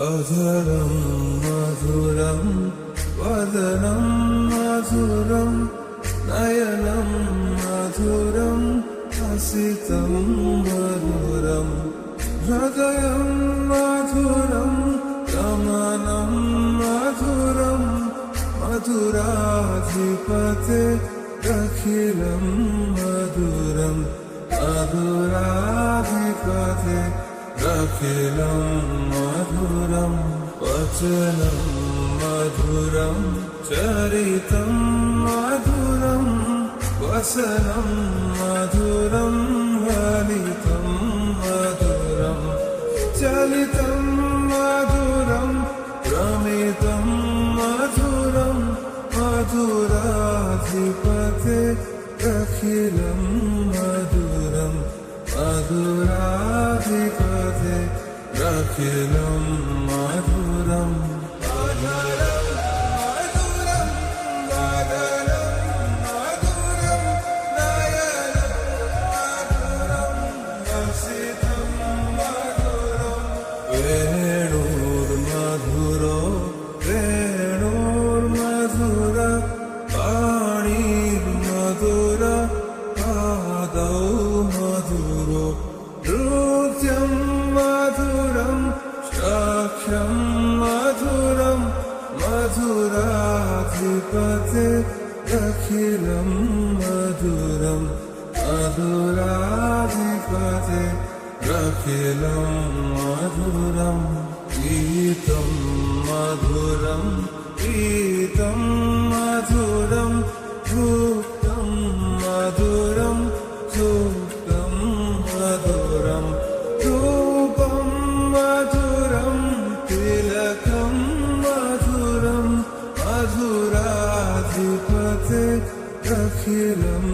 अधरं मधुरं वदनं मधुरं नयनं मधुरं हसितं मधुरं हृदयं मधुरं गमनं मधुरं मधुराधिपते अखिलं मधुरं मधुराधिपते अखिलं मधुरं वचनं मधुरं चरितं मधुरं वसनं मधुरं हरितं मधुरं चलितं मधुरं प्रमितं मधुरं मधुराधिपते अखिलं मधुरं मधुराधिपते अखिलं मधुरं वेणुर्मधुरो वेणुर्मधुर पाणिर्मधुर पादौ मधुरो नृत्यं मधुरं साक्ष्यं मधुरं मधुराधिपते अखिलं मधुरं मधुराधिपते अखिलं मधुरं गीतं मधुरं गीतं मधुरं भूक्तं मधुरं सुप्तं मधुरं रूपं मधुरं तिलकं मधुरं मधुराधिपते अखिलं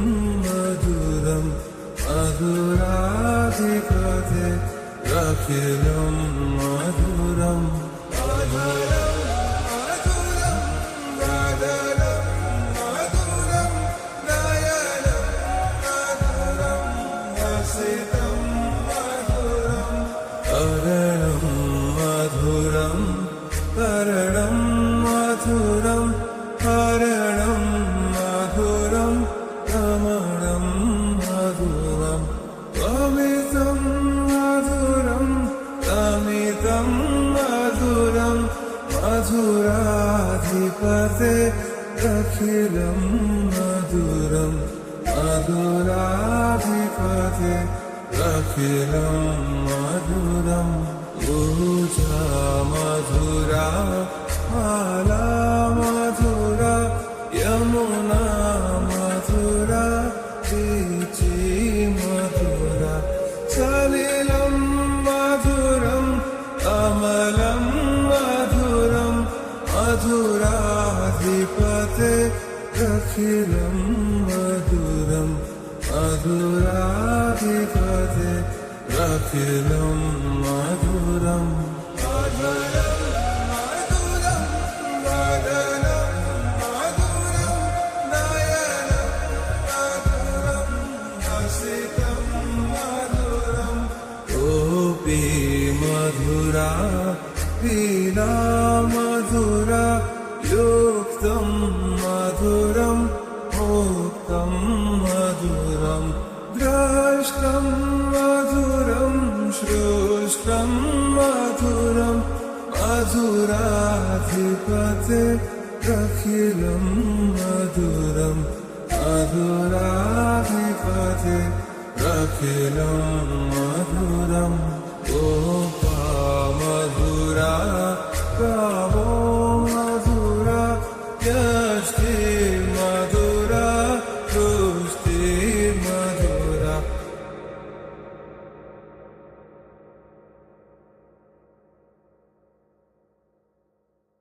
मधुरं मधुराधिपते अखिलं मधुरं अरणं मधुरं करणं मधुरं हरणं मधुरं रमणं मधुरं अमितं मधुरं अमितं मधुरं मधुराधिपते अखिलं मधुरं मधुराधिपते अखिलं मधुरं ऊजा मधुरा माला मधुरा यमुना मधुरा वीची मधुरा सलिलं मधुरं अमलं मधुरं मधुराधिपते अखिलं मधुरं मधुराधिपते अखिलं मधुरं गोपी मधुरा वीणा मधुरा युक्तं मधुरं मुक्तं मधुरं द्रष्टं मधुरं श्रोष्टं मधुरं मधुराधिपते अखिलं मधुरं मधुराधिपते अखिलं मधुरं